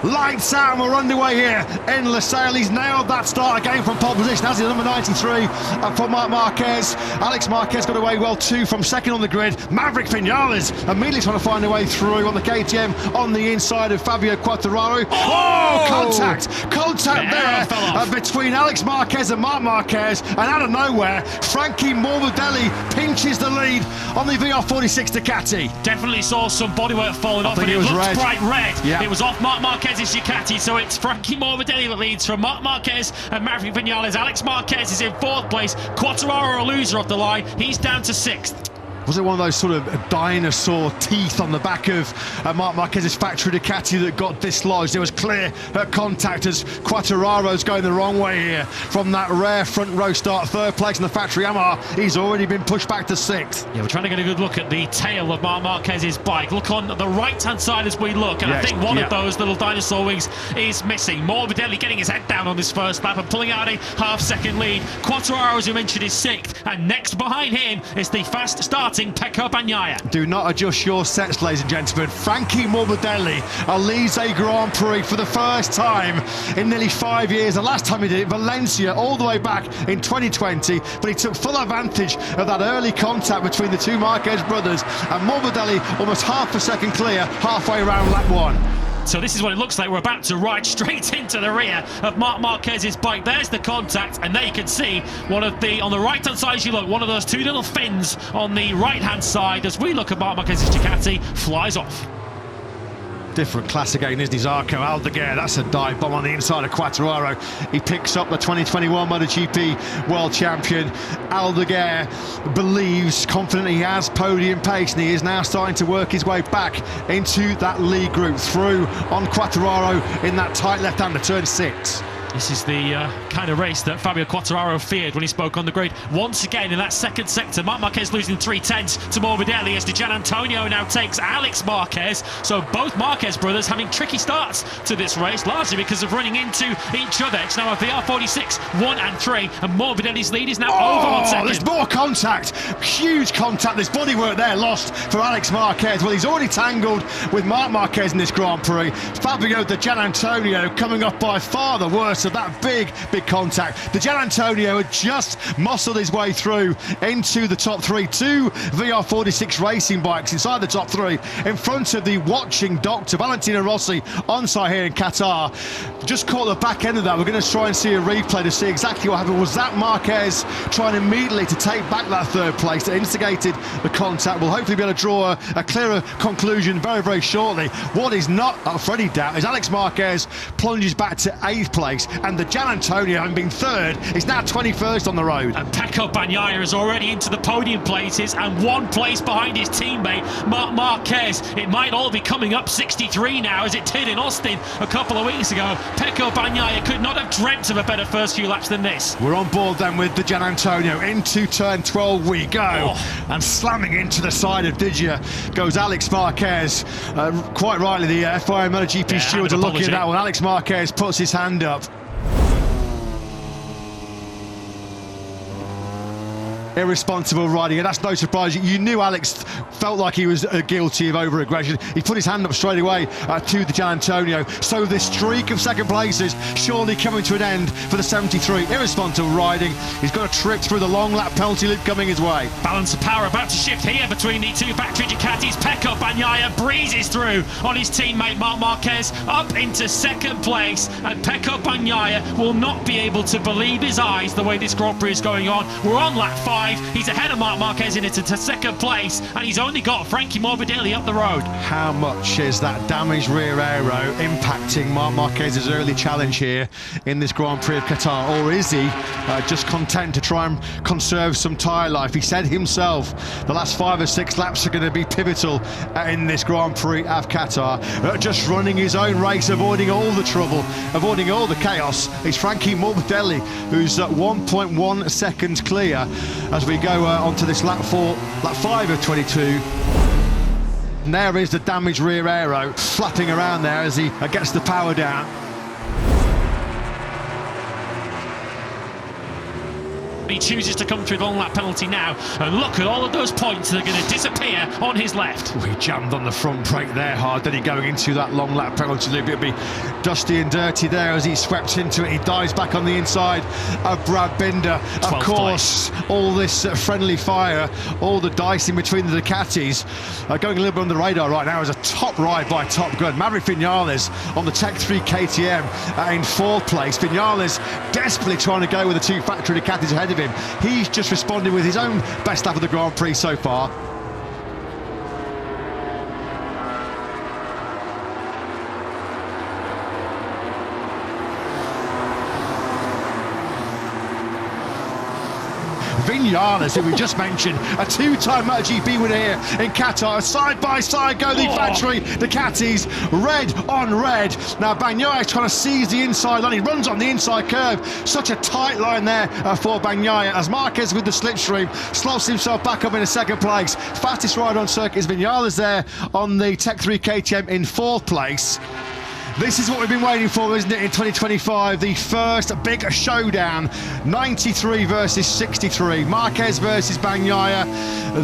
Lights out, and we're underway here in Losail. He's nailed that start again from pole position, as is number 93 for Marc Marquez. Alex Marquez got away well too from second on the grid. Maverick Vinales immediately trying to find a way through on the KTM on the inside of Fabio Quartararo. Oh, contact there between Alex Marquez and Marc Marquez, and out of nowhere, Frankie Morbidelli pinches the lead on the VR46 Ducati. Definitely saw some bodywork falling off, and it looked bright red. Yeah. It was off Marc Marquez's Ducati, so it's Frankie Morbidelli that leads from Marc Marquez and Maverick Vinales. Alex Marquez is in fourth place. Quartararo a loser off the line. He's down to sixth. Was it one of those sort of dinosaur teeth on the back of Marc Marquez's factory Ducati that got dislodged? It was clear contact as Quartararo's going the wrong way here from that rare front row start. Third place in the factory Yamaha. He's already been pushed back to sixth. Yeah, we're trying to get a good look at the tail of Marc Marquez's bike. Look on the right-hand side as we look, and I think one of those little dinosaur wings is missing. Morbidelli getting his head down on this first lap and pulling out a half-second lead. Quartararo, as you mentioned, is sixth, and next behind him is the fast-starting Pecco Bagnaia. Do not adjust your sets, ladies and gentlemen. Frankie Morbidelli leads a Grand Prix for the first time in nearly 5 years. The last time he did it, Valencia, all the way back in 2020, but he took full advantage of that early contact between the two Marquez brothers, and Morbidelli almost half a second clear halfway around lap one. So this is what it looks like. We're about to ride straight into the rear of Marc Marquez's bike. There's the contact, and there you can see one of the, on the right-hand side as you look, one of those two little fins on the right-hand side as we look at Marc Marquez's Ducati flies off. Different class again, isn't he? Zarco Aldeguer, that's a dive bomb on the inside of Quartararo. He picks up the 2021 MotoGP world champion. Aldeguer believes, confident he has podium pace, and he is now starting to work his way back into that lead group, through on Quartararo in that tight left-hander, turn 6. This is the kind of race that Fabio Quartararo feared when he spoke on the grid. Once again in that second sector, Marc Marquez losing 3/10 to Morbidelli as Gian Antonio now takes Alex Marquez. So both Marquez brothers having tricky starts to this race, largely because of running into each other. It's now a VR46 1 and 3, and Morbidelli's lead is now over on second. There's more contact, huge contact. There's bodywork there lost for Alex Marquez. Well, he's already tangled with Marc Marquez in this Grand Prix. Fabio the Gian Antonio coming up by far the worst of that big contact. The Gian Antonio had just muscled his way through into the top three. Two VR46 racing bikes inside the top three, in front of the watching doctor Valentino Rossi on site here in Qatar. Just caught the back end of that. We're going to try and see a replay to see exactly what happened. Was that Marquez trying immediately to take back that third place that instigated the contact? We'll hopefully be able to draw a clearer conclusion very shortly. What is not up for any doubt is Alex Marquez plunges back to 8th place, and the Gian Antonio, having been third, is now 21st on the road. And Pecco Bagnaia is already into the podium places and 1 place behind his teammate Marc Marquez. It might all be coming up 63 now, as it did in Austin a couple of weeks ago. Pecco Bagnaia could not have dreamt of a better first few laps than this. We're on board then with the Gian Antonio. Into turn 12 we go, and slamming into the side of Digia goes Alex Marquez. Quite rightly, the FIA MotoGP stewards are looking at that one. Alex Marquez puts his hand up. Irresponsible riding, and that's no surprise. You knew Alex felt like he was guilty of over-aggression. He put his hand up straight away to the Gian Antonio. So this streak of second places surely coming to an end for the 73. Irresponsible riding. He's got a trip through the long lap penalty loop coming his way. Balance of power about to shift here between the two factory Ducatis. Pecco Bagnaia breezes through on his teammate Marc Marquez up into second place, and Pecco Bagnaia will not be able to believe his eyes the way this Grand Prix is going on. We're on lap 5. He's ahead of Marc Marquez into second place, and he's only got Frankie Morbidelli up the road. How much is that damaged rear aero impacting Marc Marquez's early challenge here in this Grand Prix of Qatar? Or is he just content to try and conserve some tyre life? He said himself the last 5 or 6 laps are going to be pivotal in this Grand Prix of Qatar. Just running his own race, avoiding all the trouble, avoiding all the chaos. It's Frankie Morbidelli who's 1.1 seconds clear as we go onto this lap 5 of 22. And there is the damaged rear aero flapping around there as he gets the power down. He chooses to come through the long lap penalty now, and look at all of those points that are going to disappear on his left. He jammed on the front brake there hard, then he going into that long lap penalty loop. It'll be dusty and dirty there as he swept into it. He dives back on the inside of Brad Binder. Of course, all this friendly fire, all the dice in between the Ducatis are going a little bit on the radar right now as a top ride by Top Gun. Maverick Vinales on the Tech 3 KTM in 4th place. Vinales desperately trying to go with the 2 factory Ducatis ahead of him. He's just responded with his own best lap of the Grand Prix so far. Vinales, who we just mentioned, a 2-time MotoGP winner here in Qatar. Side by side go the factory Ducatis, red on red. Now Bagnaia is trying to seize the inside line. He runs on the inside curve. Such a tight line there for Bagnaia as Marquez with the slipstream slots himself back up in a 2nd place. Fastest rider on circuit is Vinales there on the Tech 3 KTM in 4th place. This is what we've been waiting for, isn't it, in 2025? The first big showdown. 93 versus 63. Marquez versus Bagnaia.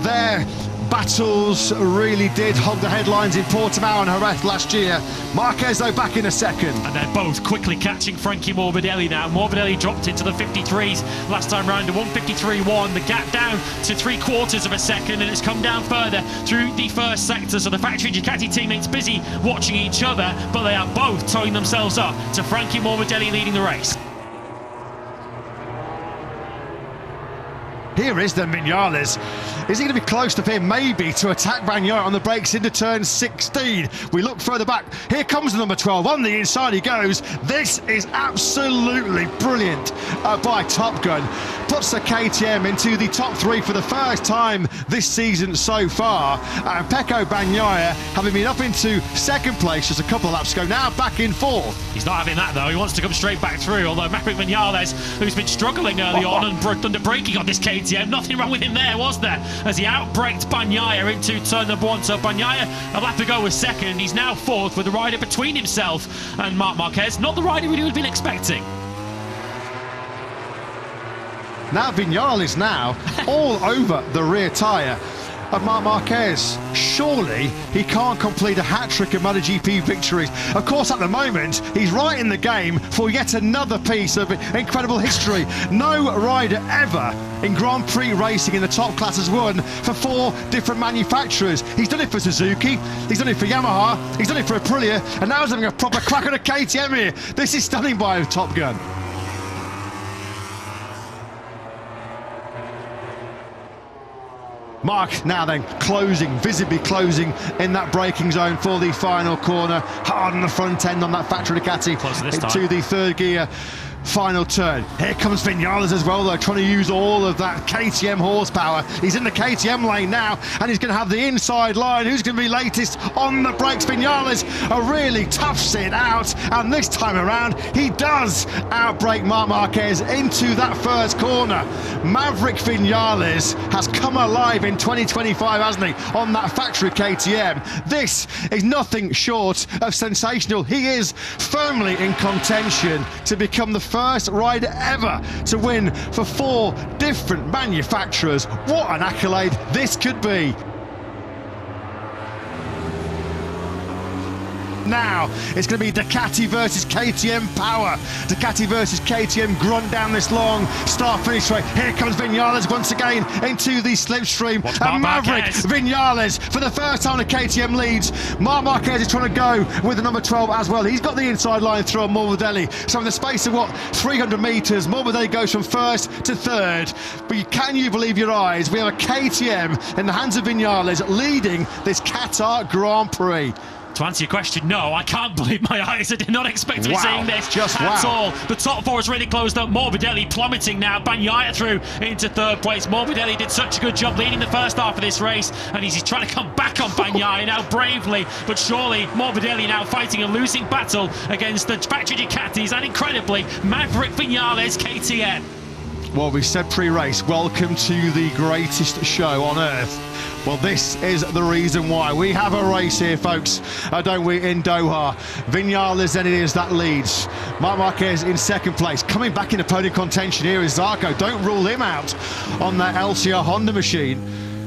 Their battles really did hog the headlines in Portimao and Jerez last year. Marquez, though, back in a 2nd. And they're both quickly catching Frankie Morbidelli now. Morbidelli dropped into the 53s last time round to 153.1. The gap down to 3/4 of a second, and it's come down further through the 1st sector. So the factory Ducati teammates busy watching each other, but they are both towing themselves up to Frankie Morbidelli leading the race. Here is then Vinales. Is he going to be close to him? Maybe to attack Bagnaia on the brakes into turn 16. We look further back. Here comes the number 12. On the inside he goes. This is absolutely brilliant by Top Gun. Puts the KTM into the top 3 for the first time this season so far. And Pecco Bagnaia, having been up into 2nd place just a couple of laps ago, now back in 4th. He's not having that though. He wants to come straight back through. Although Maverick Vinales, who's been struggling early on and under braking on this KTM, nothing wrong with him there, was there? As he outbraked Bagnaia into turn number 1. So Bagnaia, a lap ago, was 2nd. He's now 4th with the rider between himself and Marc Marquez. Not the rider he would have been expecting. Now Vinales now all over the rear tyre of Marc Marquez. Surely he can't complete a hat-trick of MotoGP victories. Of course, at the moment, he's right in the game for yet another piece of incredible history. No rider ever in Grand Prix racing in the top class has won for 4 different manufacturers. He's done it for Suzuki, he's done it for Yamaha, he's done it for Aprilia, and now he's having a proper crack at a KTM here. This is stunning by Top Gun. Marc now then closing, visibly closing in that braking zone for the final corner. Hard on the front end on that factory Ducati into the 3rd gear. Final turn. Here comes Vinales as well, though, trying to use all of that KTM horsepower. He's in the KTM lane now, and he's going to have the inside line. Who's going to be latest on the brakes? Vinales really toughs it out, and this time around, he does outbrake Marc Marquez into that 1st corner. Maverick Vinales has come alive in 2025, hasn't he, on that factory KTM. This is nothing short of sensational. He is firmly in contention to become the first rider ever to win for 4 different manufacturers. What an accolade this could be. Now it's going to be Ducati versus KTM power. Ducati versus KTM grunt down this long start-finish straight. Here comes Vinales once again into the slipstream. And Maverick Vinales for the first time the KTM leads. Marc Marquez is trying to go with the number 12 as well. He's got the inside line through on Morbidelli. So in the space of 300 metres, Morbidelli goes from 1st to 3rd. But can you believe your eyes? We have a KTM in the hands of Vinales leading this Qatar Grand Prix. To answer your question, no, I can't believe my eyes. I did not expect to be seeing this at all. The top 4 is really closed up. Morbidelli plummeting now. Bagnaia through into 3rd place. Morbidelli did such a good job leading the first half of this race, and he's trying to come back on Bagnaia now bravely, but surely Morbidelli now fighting a losing battle against the factory Ducatis and incredibly Maverick Vinales KTM. Well, we said pre-race, welcome to the greatest show on earth Well, this is the reason why. We have a race here, folks, don't we, in Doha. Vinales then it is that leads. Marc Marquez in second place. Coming back into podium contention here is Zarco. Don't rule him out on that LCR Honda machine.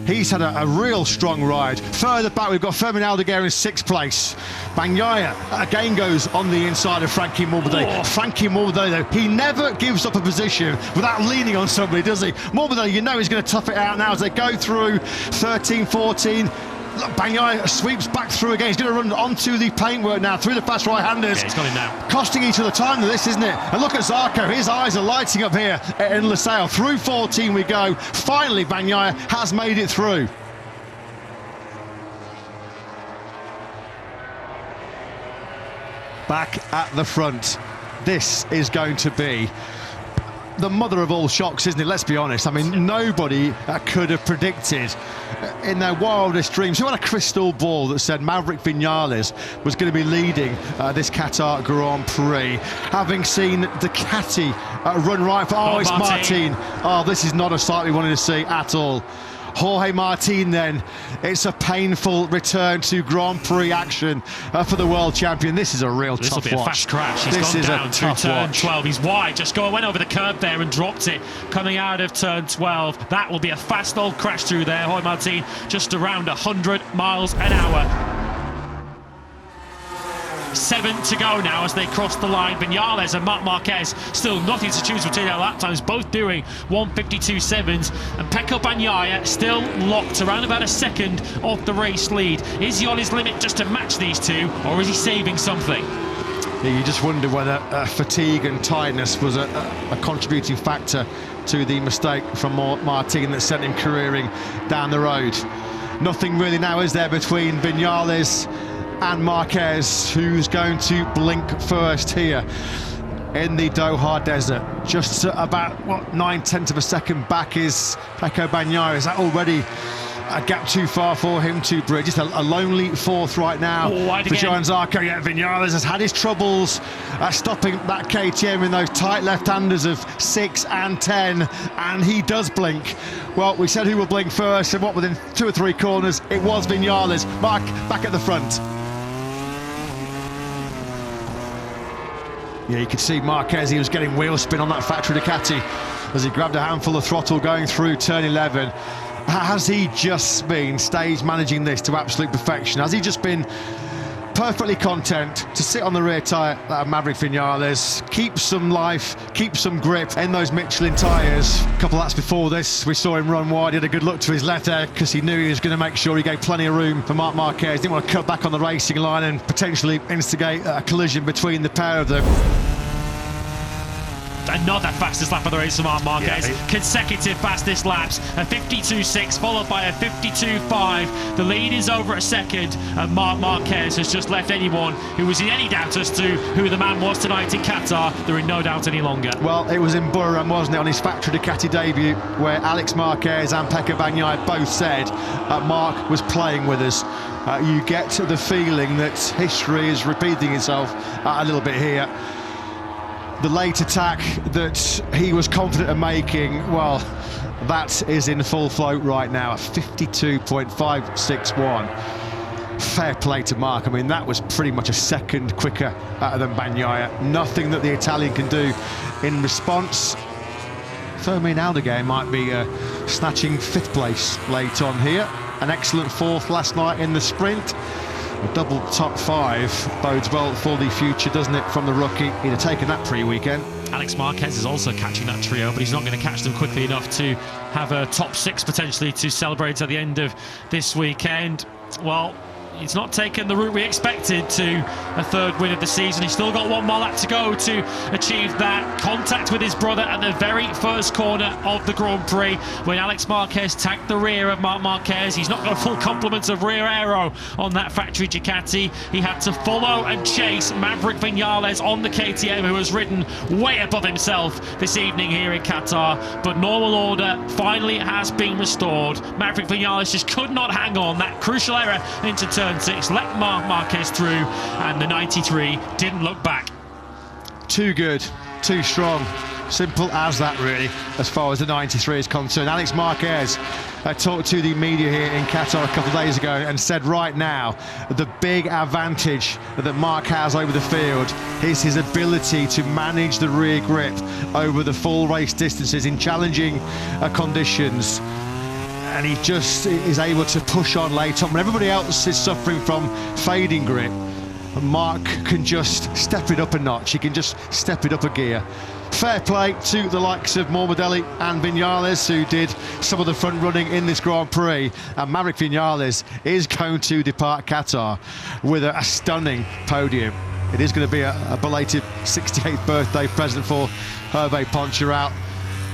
He's had a real strong ride. Further back, we've got Fermin Aldeguer in sixth place. Bagnaia again goes on the inside of Frankie Morbidelli. Oh. Frankie Morbidelli, though, he never gives up a position without leaning on somebody, does he? Morbidelli, you know he's going to tough it out now as they go through 13, 14. Look, Bagnaia sweeps back through again. He's going to run onto the paintwork now, through the fast right-handers. Yeah, he's got it now. Costing each other time to this, isn't it? And look at Zarco. His eyes are lighting up here in Losail. Through 14 we go. Finally, Bagnaia has made it through. Back at the front. This is going to be the mother of all shocks, isn't it? Let's be honest. I mean, nobody could have predicted in their wildest dreams. Who had a crystal ball that said Maverick Vinales was going to be leading this Qatar Grand Prix, having seen Ducati run right for... Oh, it's Martin. Oh, this is not a sight we wanted to see at all. Jorge Martin then, it's a painful return to Grand Prix action for the world champion. This is a real tough watch. This will be a fast crash. He's gone down through turn 12. He's wide, went over the curb there and dropped it coming out of turn 12. That will be a fast old crash through there. Jorge Martin just around 100 miles an hour. 7 to go now as they cross the line. Vinales and Marc Marquez still nothing to choose between their lap times, both doing 1:52.7s, and Pecco Bagnaia still locked around about a second off the race lead. Is he on his limit just to match these two, or is he saving something? Yeah, you just wonder whether fatigue and tiredness was a contributing factor to the mistake from Martin that sent him careering down the road. Nothing really now, is there, between Vinales and Marquez? Who's going to blink first here in the Doha desert? Just about, what, 9/10 of a second back is Pecco Bagnaia. Is that already a gap too far for him to bridge? Just a lonely fourth right now for Johan Zarco. Yeah, Vinales has had his troubles stopping that KTM in those tight left-handers of 6 and 10, and he does blink. Well, we said who will blink first, and what, within 2 or 3 corners, it was Vinales. Marc back at the front. Yeah, you could see Marquez, he was getting wheel spin on that factory Ducati as he grabbed a handful of throttle going through turn 11. Has he just been stage managing this to absolute perfection? Has he just been perfectly content to sit on the rear tyre of Maverick Vinales, keep some life, keep some grip in those Michelin tyres? A couple of laps before this, we saw him run wide. He had a good look to his left there because he knew he was going to make sure he gave plenty of room for Marc Marquez. Didn't want to cut back on the racing line and potentially instigate a collision between the pair of them. And not that fastest lap of the race for Marc Marquez. Yeah, consecutive fastest laps, a 52.6 followed by a 52.5. The lead is over a second, and Marc Marquez has just left anyone who was in any doubt as to who the man was tonight in Qatar. They're in no doubt any longer. Well, it was in Burram, wasn't it, on his factory Ducati debut, where Alex Marquez and Pecco Bagnaia both said Marc was playing with us. You get the feeling that history is repeating itself a little bit here. The late attack that he was confident of making, well, that is in full float right now, a 52.561. Fair play to Marc. I mean, that was pretty much a second quicker than Bagnaia. Nothing that the Italian can do in response. Fermin Aldeguer might be snatching 5th place late on here. An excellent 4th last night in the sprint. A double top 5 bodes well for the future, doesn't it, from the rookie? He'd have taken that pre-weekend. Alex Marquez is also catching that trio, but he's not going to catch them quickly enough to have a top 6 potentially to celebrate at the end of this weekend. Well, he's not taken the route we expected to a 3rd win of the season. He's still got 1 more lap to go to achieve that. Contact with his brother at the very first corner of the Grand Prix when Alex Marquez tagged the rear of Marc Marquez. He's not got a full complement of rear aero on that factory Ducati. He had to follow and chase Maverick Vinales on the KTM, who has ridden way above himself this evening here in Qatar. But normal order finally has been restored. Maverick Vinales just could not hang on. That crucial error into turn 6 let Marc Marquez through, and the 93 didn't look back. Too good, too strong, Simple as that, really, as far as the 93 is concerned. Alex Marquez talked to the media here in Qatar a couple of days ago and said right now the big advantage that Marc has over the field is his ability to manage the rear grip over the full race distances in challenging conditions. And he just is able to push on late on when everybody else is suffering from fading grip. Marc can just step it up a notch. He can just step it up a gear. Fair play to the likes of Morbidelli and Vinales, who did some of the front running in this Grand Prix. And Maverick Vinales is going to depart Qatar with a stunning podium. It is going to be a belated 68th birthday present for Hervé Poncharal.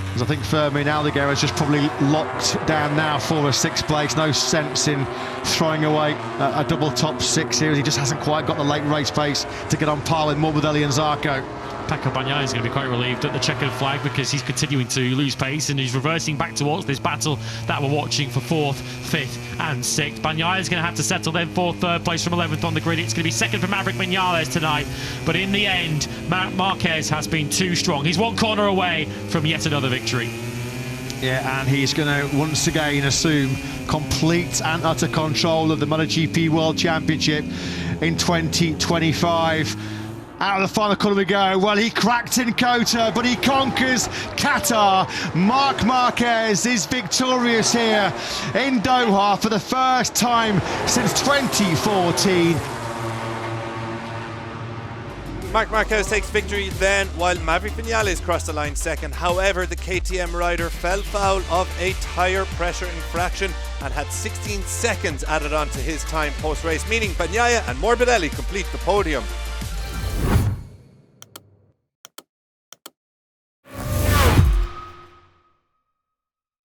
Because I think Fermin Aldeguer is just probably locked down now for a sixth place. No sense in throwing away a double top six here. He just hasn't quite got the late race pace to get on par with Morbidelli and Zarco. Pecco Bagnaia is going to be quite relieved at the checkered flag because he's continuing to lose pace and he's reversing back towards this battle that we're watching for 4th, 5th and 6th. Bagnaia is going to have to settle then for 3rd place from 11th on the grid. It's going to be 2nd for Maverick Vinales tonight, but in the end Marc Marquez has been too strong. He's one corner away from yet another victory. Yeah, and he's going to once again assume complete and utter control of the MotoGP World Championship in 2025. Out of the final corner we go. Well, he cracked in Qatar, but he conquers Qatar. Marc Marquez is victorious here in Doha for the first time since 2014. Marc Marquez takes victory then, while Maverick Vinales crossed the line second. However, the KTM rider fell foul of a tyre pressure infraction and had 16 seconds added on to his time post-race, meaning Bagnaia and Morbidelli complete the podium.